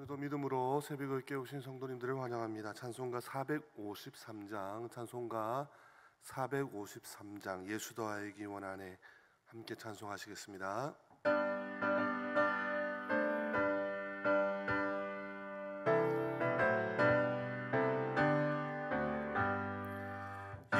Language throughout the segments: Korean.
오늘도 믿음으로 새벽을 깨우신 성도님들을 환영합니다. 찬송가 453장, 찬송가 453장 예수 더하기 원하네 함께 찬송하시겠습니다.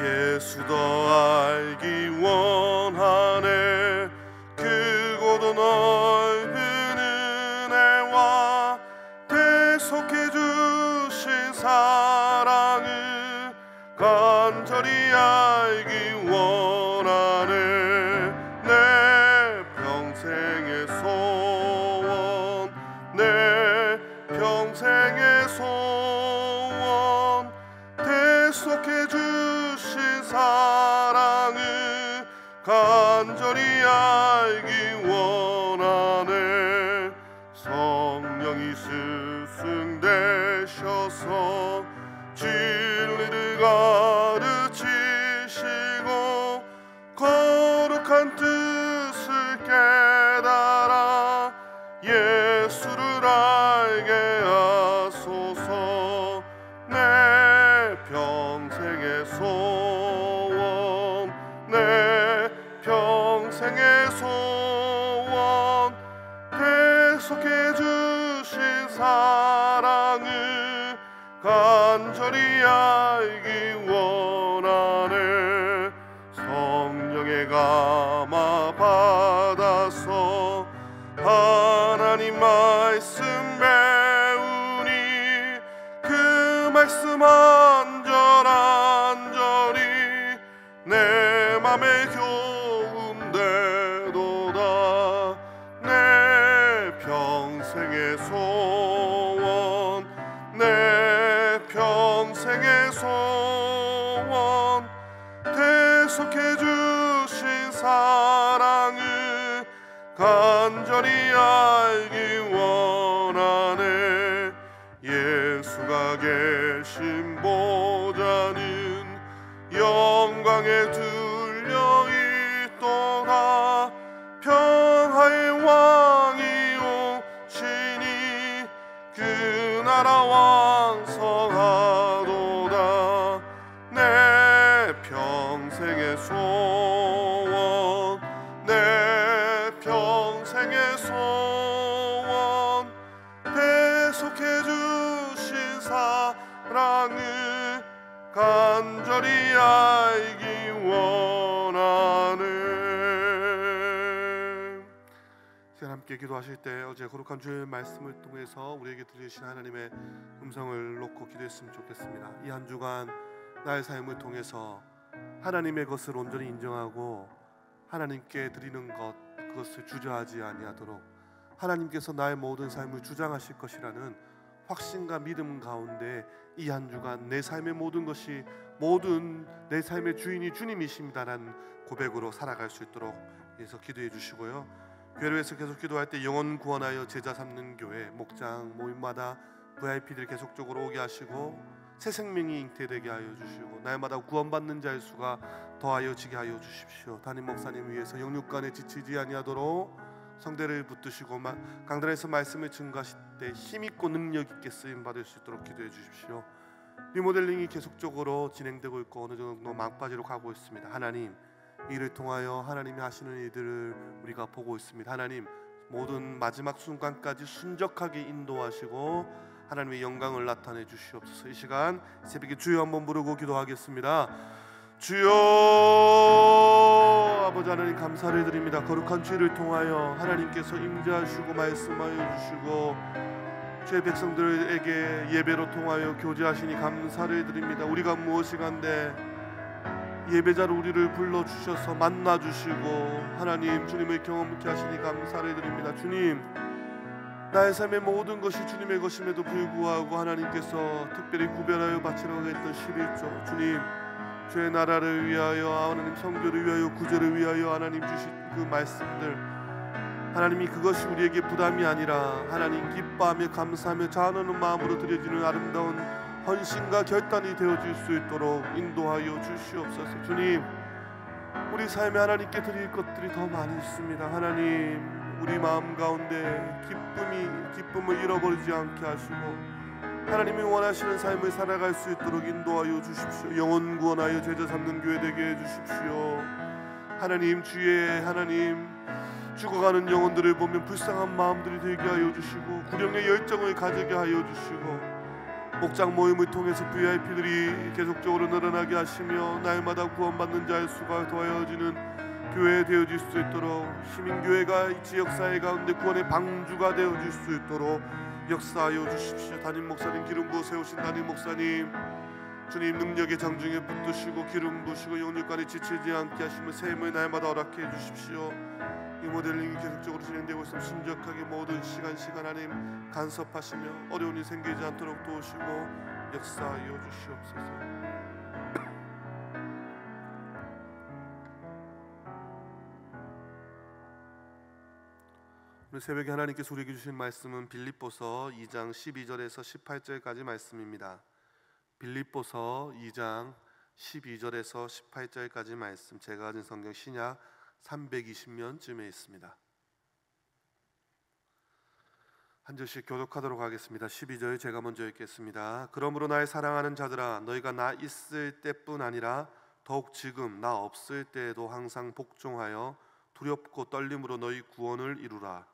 예수 더 알기 원하네 크고도 넓은 은혜와 대속해 주신 사랑을 간절히 알기 원하네 내 평생의 소원 내 평생의 소원 대속해 주신 사랑을 간절히 알기 원하네 성령이 스승되셔서 진리를 가르치시고 거룩한 뜻을 깨달아 예수를 알게 하소서 내 평생의 소원 내 평생의 소원 대속해 주신 사랑을 간절히 알기 원하네 성령의 감화 받아서 하나님 말씀 배우니 그 말씀 안절안절히 내 맘에 교훈되도다 내 평생의 소원 내 평생의 소원 대속해 주신 사랑을 간절히 알기 원하네 예수가 계신 보좌는 영광에 들려 있도다 평화의 왕이 오시니 그 나라 왕성하도다 내 평생의 소원 내 평생의 소원 대속해 주신 사랑을 간절히 알기 원하네. 함께 기도하실 때 어제 거룩한 주의 말씀을 통해서 우리에게 들리신 하나님의 음성을 놓고 기도했으면 좋겠습니다. 이 한 주간 나의 삶을 통해서 하나님의 것을 온전히 인정하고 하나님께 드리는 것 그것을 주저하지 아니하도록 하나님께서 나의 모든 삶을 주장하실 것이라는 확신과 믿음 가운데 이 한 주간 내 삶의 모든 것이 모든 내 삶의 주인이 주님이십니다라는 고백으로 살아갈 수 있도록 해서 기도해 주시고요. 교회에서 계속 기도할 때 영혼 구원하여 제자 삼는 교회 목장 모임마다 VIP들 계속적으로 오게 하시고 새 생명이 잉태되게 하여 주시고 날마다 구원받는 자의 수가 더하여지게 하여 주십시오. 담임 목사님 위해서 영육간에 지치지 아니하도록 성대를 붙드시고 강단에서 말씀을 증거하실 때 힘있고 능력있게 쓰임받을 수 있도록 기도해 주십시오. 리모델링이 계속적으로 진행되고 있고 어느 정도 막바지로 가고 있습니다. 하나님 이를 통하여 하나님이 하시는 일들을 우리가 보고 있습니다. 하나님 모든 마지막 순간까지 순적하게 인도하시고 하나님의 영광을 나타내 주시옵소서. 이 시간 새벽에 주여 한번 부르고 기도하겠습니다. 주여 아버지 하나님 감사를 드립니다. 거룩한 주를 통하여 하나님께서 임재하시고 말씀하여 주시고 주의 백성들에게 예배로 통하여 교제하시니 감사를 드립니다. 우리가 무엇이 간데 예배자로 우리를 불러주셔서 만나주시고 하나님 주님을 경험케 하시니 감사를 드립니다. 주님 나의 삶의 모든 것이 주님의 것임에도 불구하고 하나님께서 특별히 구별하여 바치라고 했던 11조 주님 주의 나라를 위하여 하나님 성교를 위하여 구제를 위하여 하나님 주신 그 말씀들 하나님이 그것이 우리에게 부담이 아니라 하나님 기뻐하며 감사하며 자원하는 마음으로 드려지는 아름다운 헌신과 결단이 되어질 수 있도록 인도하여 주시옵소서. 주님 우리 삶에 하나님께 드릴 것들이 더 많이 있습니다. 하나님 우리 마음 가운데 기쁨을 잃어버리지 않게 하시고 하나님이 원하시는 삶을 살아갈 수 있도록 인도하여 주십시오. 영혼 구원하여 제자 삼는 교회 되게 해 주십시오. 하나님, 주의 하나님, 죽어가는 영혼들을 보면 불쌍한 마음들이 되게 하여 주시고 구령의 열정을 가지게 하여 주시고 목장 모임을 통해서 VIP들이 계속적으로 늘어나게 하시며 날마다 구원받는 자의 수가 더하여지는 교회 되어질 수 있도록 시민교회가 이 지역사회 가운데 구원의 방주가 되어질 수 있도록 역사하여 주십시오. 담임 목사님, 기름 부어 세우신 담임 목사님, 주님 능력의 장중에 붙드시고 기름 부으시고 영육간에 지치지 않게 하시며 샘을 날마다 허락해 주십시오. 이 모델링이 계속적으로 진행되고 있으면 순적하게 모든 시간 하나님 간섭하시며 어려운 일 생기지 않도록 도우시고 역사하여 주시옵소서. 오늘 새벽에 하나님께서 우리에게 주신 말씀은 빌립보서 2장 12절에서 18절까지 말씀입니다. 빌립보서 2장 12절에서 18절까지 말씀, 제가 가진 성경 신약 320면쯤에 있습니다. 한 절씩 교독하도록 하겠습니다. 12절 제가 먼저 읽겠습니다. 그러므로 나의 사랑하는 자들아, 너희가 나 있을 때뿐 아니라 더욱 지금 나 없을 때에도 항상 복종하여 두렵고 떨림으로 너희 구원을 이루라.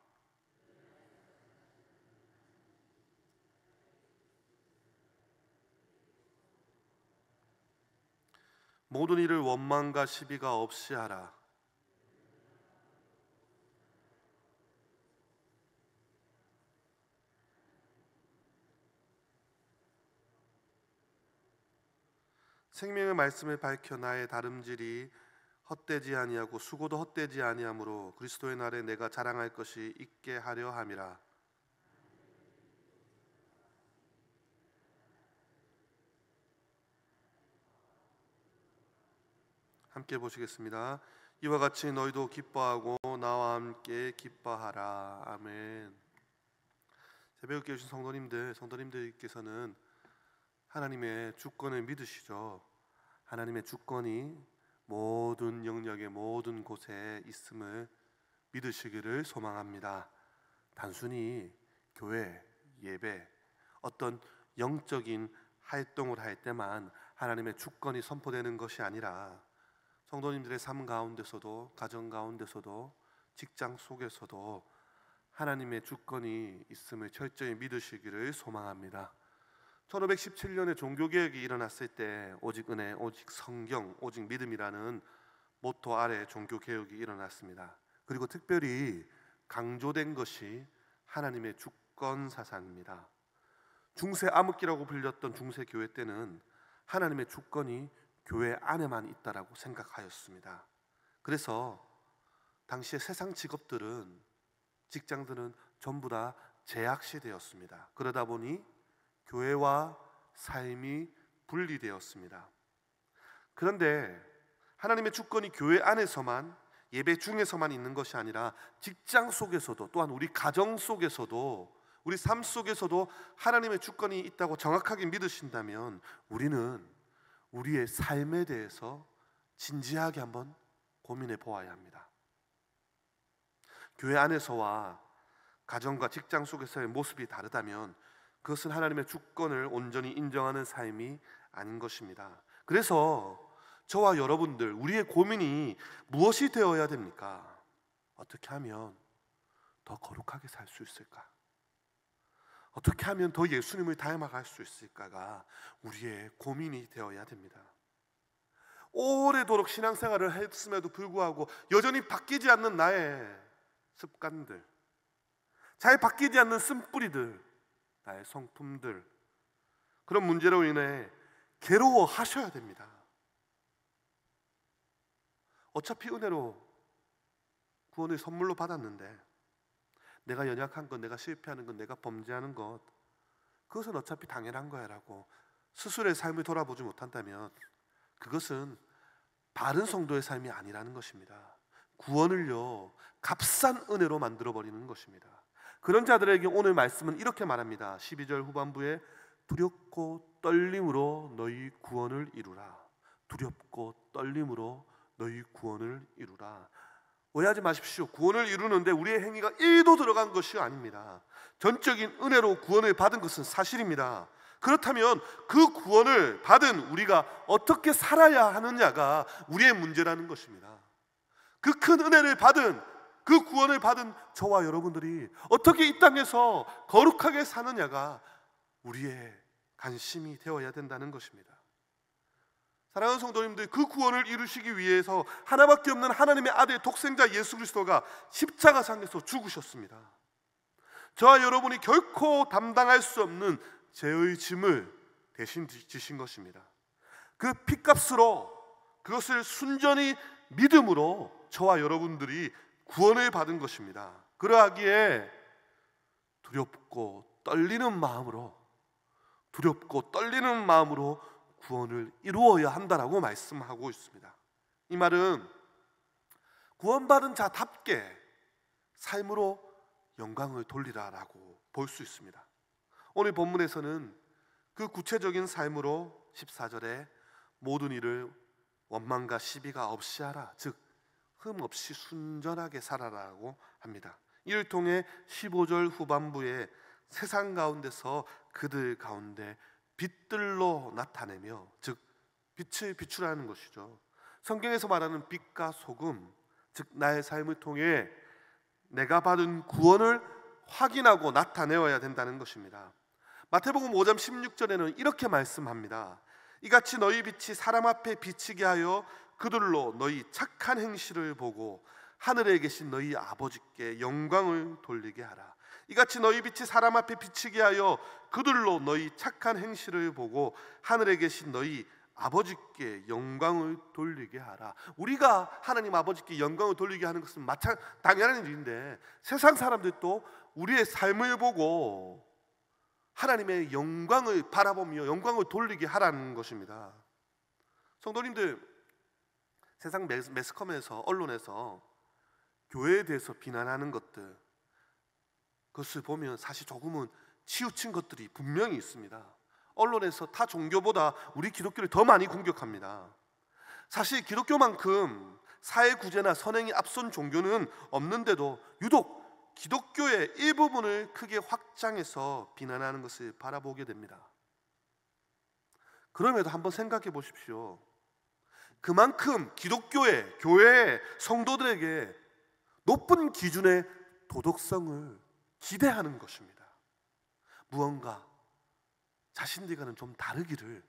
모든 일을 원망과 시비가 없이 하라. 생명의 말씀을 밝혀 나의 다름질이 헛되지 아니하고 수고도 헛되지 아니하므로 그리스도의 날에 내가 자랑할 것이 있게 하려 함이라. 함께 보시겠습니다. 이와 같이 너희도 기뻐하고 나와 함께 기뻐하라. 아멘. 새벽에 오신 성도님들께서는 하나님의 주권을 믿으시죠? 하나님의 주권이 모든 영역의 모든 곳에 있음을 믿으시기를 소망합니다. 단순히 교회, 예배, 어떤 영적인 활동을 할 때만 하나님의 주권이 선포되는 것이 아니라 성도님들의 삶 가운데서도, 가정 가운데서도, 직장 속에서도 하나님의 주권이 있음을 철저히 믿으시기를 소망합니다. 1517년에 종교개혁이 일어났을 때 오직 은혜, 오직 성경, 오직 믿음이라는 모토 아래 종교개혁이 일어났습니다. 그리고 특별히 강조된 것이 하나님의 주권 사상입니다. 중세 암흑기라고 불렸던 중세 교회 때는 하나님의 주권이 교회 안에만 있다라고 생각하였습니다. 그래서 당시의 세상 직업들은, 직장들은 전부 다 제약시되었습니다. 그러다 보니 교회와 삶이 분리되었습니다. 그런데 하나님의 주권이 교회 안에서만, 예배 중에서만 있는 것이 아니라 직장 속에서도, 또한 우리 가정 속에서도, 우리 삶 속에서도 하나님의 주권이 있다고 정확하게 믿으신다면 우리는 우리의 삶에 대해서 진지하게 한번 고민해 보아야 합니다. 교회 안에서와 가정과 직장 속에서의 모습이 다르다면 그것은 하나님의 주권을 온전히 인정하는 삶이 아닌 것입니다. 그래서 저와 여러분들, 우리의 고민이 무엇이 되어야 됩니까? 어떻게 하면 더 거룩하게 살 수 있을까? 어떻게 하면 더 예수님을 닮아갈 수 있을까가 우리의 고민이 되어야 됩니다. 오래도록 신앙생활을 했음에도 불구하고 여전히 바뀌지 않는 나의 습관들, 잘 바뀌지 않는 쓴뿌리들, 나의 성품들, 그런 문제로 인해 괴로워하셔야 됩니다. 어차피 은혜로 구원을 선물로 받았는데 내가 연약한 것, 내가 실패하는 것, 내가 범죄하는 것, 그것은 어차피 당연한 거야 라고 스스로의 삶을 돌아보지 못한다면 그것은 바른 성도의 삶이 아니라는 것입니다. 구원을요, 값싼 은혜로 만들어버리는 것입니다. 그런 자들에게 오늘 말씀은 이렇게 말합니다. 12절 후반부에 두렵고 떨림으로 너희 구원을 이루라. 두렵고 떨림으로 너희 구원을 이루라. 오해하지 마십시오. 구원을 이루는데 우리의 행위가 1도 들어간 것이 아닙니다. 전적인 은혜로 구원을 받은 것은 사실입니다. 그렇다면 그 구원을 받은 우리가 어떻게 살아야 하느냐가 우리의 문제라는 것입니다. 그 큰 은혜를 받은, 그 구원을 받은 저와 여러분들이 어떻게 이 땅에서 거룩하게 사느냐가 우리의 관심이 되어야 된다는 것입니다. 사랑하는 성도님들, 그 구원을 이루시기 위해서 하나밖에 없는 하나님의 아들 독생자 예수 그리스도가 십자가상에서 죽으셨습니다. 저와 여러분이 결코 담당할 수 없는 죄의 짐을 대신 지신 것입니다. 그 핏값으로, 그것을 순전히 믿음으로 저와 여러분들이 구원을 받은 것입니다. 그러하기에 두렵고 떨리는 마음으로 구원을 이루어야 한다라고 말씀하고 있습니다. 이 말은 구원받은 자답게 삶으로 영광을 돌리라라고 볼 수 있습니다. 오늘 본문에서는 그 구체적인 삶으로 14절에 모든 일을 원망과 시비가 없이 하라, 즉 흠 없이 순전하게 살아라고 합니다. 이를 통해 15절 후반부에 세상 가운데서 그들 가운데 빛들로 나타내며, 즉 빛을 비추라는 것이죠. 성경에서 말하는 빛과 소금, 즉 나의 삶을 통해 내가 받은 구원을 확인하고 나타내어야 된다는 것입니다. 마태복음 5장 16절에는 이렇게 말씀합니다. 이같이 너희 빛이 사람 앞에 비치게 하여 그들로 너희 착한 행실을 보고 하늘에 계신 너희 아버지께 영광을 돌리게 하라. 이같이 너희 빛이 사람 앞에 비치게 하여 그들로 너희 착한 행실을 보고 하늘에 계신 너희 아버지께 영광을 돌리게 하라. 우리가 하나님 아버지께 영광을 돌리게 하는 것은 당연한 일인데, 세상 사람들도 우리의 삶을 보고 하나님의 영광을 바라보며 영광을 돌리게 하라는 것입니다. 성도님들, 세상 매스컴에서, 언론에서 교회에 대해서 비난하는 것들, 그것을 보면 사실 조금은 치우친 것들이 분명히 있습니다. 언론에서 타 종교보다 우리 기독교를 더 많이 공격합니다. 사실 기독교만큼 사회 구제나 선행이 앞선 종교는 없는데도 유독 기독교의 일부분을 크게 확장해서 비난하는 것을 바라보게 됩니다. 그럼에도 한번 생각해 보십시오. 그만큼 기독교의, 교회의 성도들에게 높은 기준의 도덕성을 기대하는 것입니다. 무언가 자신들과는 좀 다르기를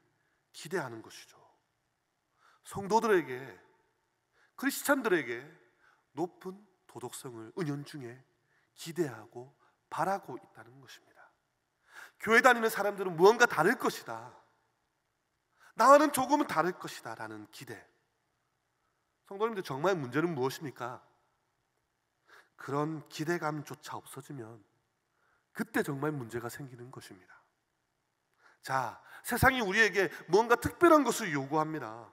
기대하는 것이죠. 성도들에게, 크리스찬들에게 높은 도덕성을 은연중에 기대하고 바라고 있다는 것입니다. 교회 다니는 사람들은 무언가 다를 것이다, 나와는 조금은 다를 것이다 라는 기대. 성도님들, 정말 문제는 무엇입니까? 그런 기대감조차 없어지면 그때 정말 문제가 생기는 것입니다. 자, 세상이 우리에게 뭔가 특별한 것을 요구합니다.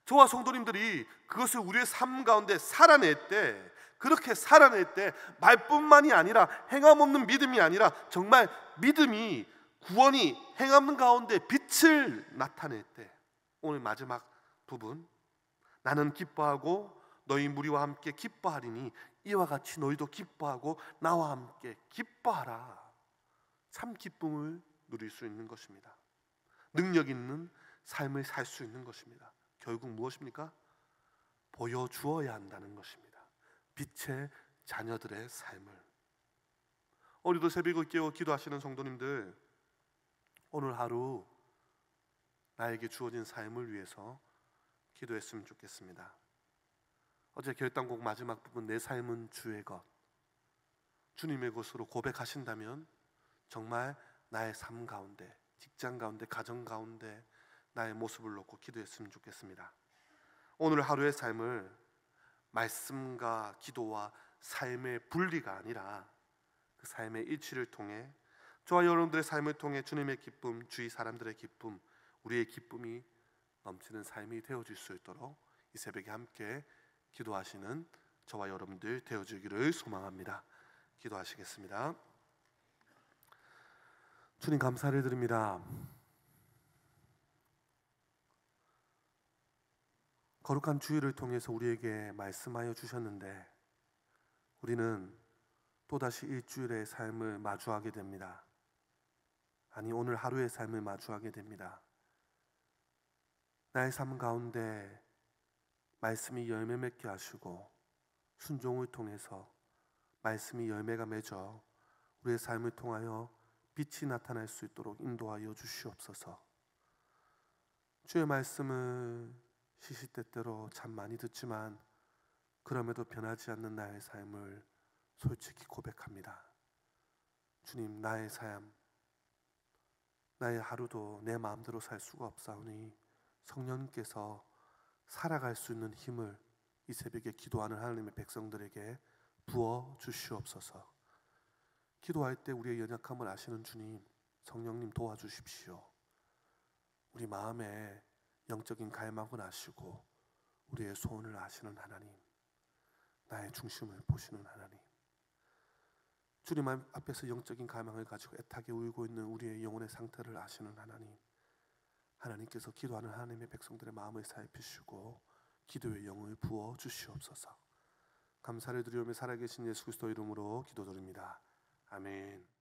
저와 성도님들이 그것을 우리의 삶 가운데 살아낼 때, 그렇게 살아낼 때 말뿐만이 아니라 행함 없는 믿음이 아니라 정말 믿음이, 구원이 행함 가운데 빛을 나타낼 때, 오늘 마지막 부분, 나는 기뻐하고 너희 무리와 함께 기뻐하리니 이와 같이 너희도 기뻐하고 나와 함께 기뻐하라. 참 기쁨을 누릴 수 있는 것입니다. 능력 있는 삶을 살 수 있는 것입니다. 결국 무엇입니까? 보여주어야 한다는 것입니다. 빛의 자녀들의 삶을. 오늘도 새벽을 깨워 기도하시는 성도님들, 오늘 하루 나에게 주어진 삶을 위해서 기도했으면 좋겠습니다. 어제 결단곡 마지막 부분, 내 삶은 주의 것, 주님의 것으로 고백하신다면 정말 나의 삶 가운데, 직장 가운데, 가정 가운데 나의 모습을 놓고 기도했으면 좋겠습니다. 오늘 하루의 삶을 말씀과 기도와 삶의 분리가 아니라 그 삶의 일치를 통해, 저와 여러분들의 삶을 통해 주님의 기쁨, 주위 사람들의 기쁨, 우리의 기쁨이 넘치는 삶이 되어질 수 있도록 이 새벽에 함께 기도하시는 저와 여러분들 되어주기를 소망합니다. 기도하시겠습니다. 주님, 감사를 드립니다. 거룩한 주일을 통해서 우리에게 말씀하여 주셨는데 우리는 또다시 일주일의 삶을 마주하게 됩니다. 아니, 오늘 하루의 삶을 마주하게 됩니다. 나의 삶 가운데 말씀이 열매 맺게 하시고 순종을 통해서 말씀이 열매가 맺어 우리의 삶을 통하여 빛이 나타날 수 있도록 인도하여 주시옵소서. 주의 말씀을 시시때때로 참 많이 듣지만 그럼에도 변하지 않는 나의 삶을 솔직히 고백합니다. 주님, 나의 삶, 나의 하루도 내 마음대로 살 수가 없사오니 성령님께서 살아갈 수 있는 힘을 이 새벽에 기도하는 하나님의 백성들에게 부어 주시옵소서. 기도할 때 우리의 연약함을 아시는 주님, 성령님 도와주십시오. 우리 마음에 영적인 갈망을 아시고 우리의 소원을 아시는 하나님, 나의 중심을 보시는 하나님, 주님 앞에서 영적인 갈망을 가지고 애타게 울고 있는 우리의 영혼의 상태를 아시는 하나님, 하나님께서 기도하는 하나님의 백성들의 마음을 살피시고 기도의 영을 부어 주시옵소서. 감사를 드리오며 살아계신 예수 그리스도 이름으로 기도드립니다. 아멘.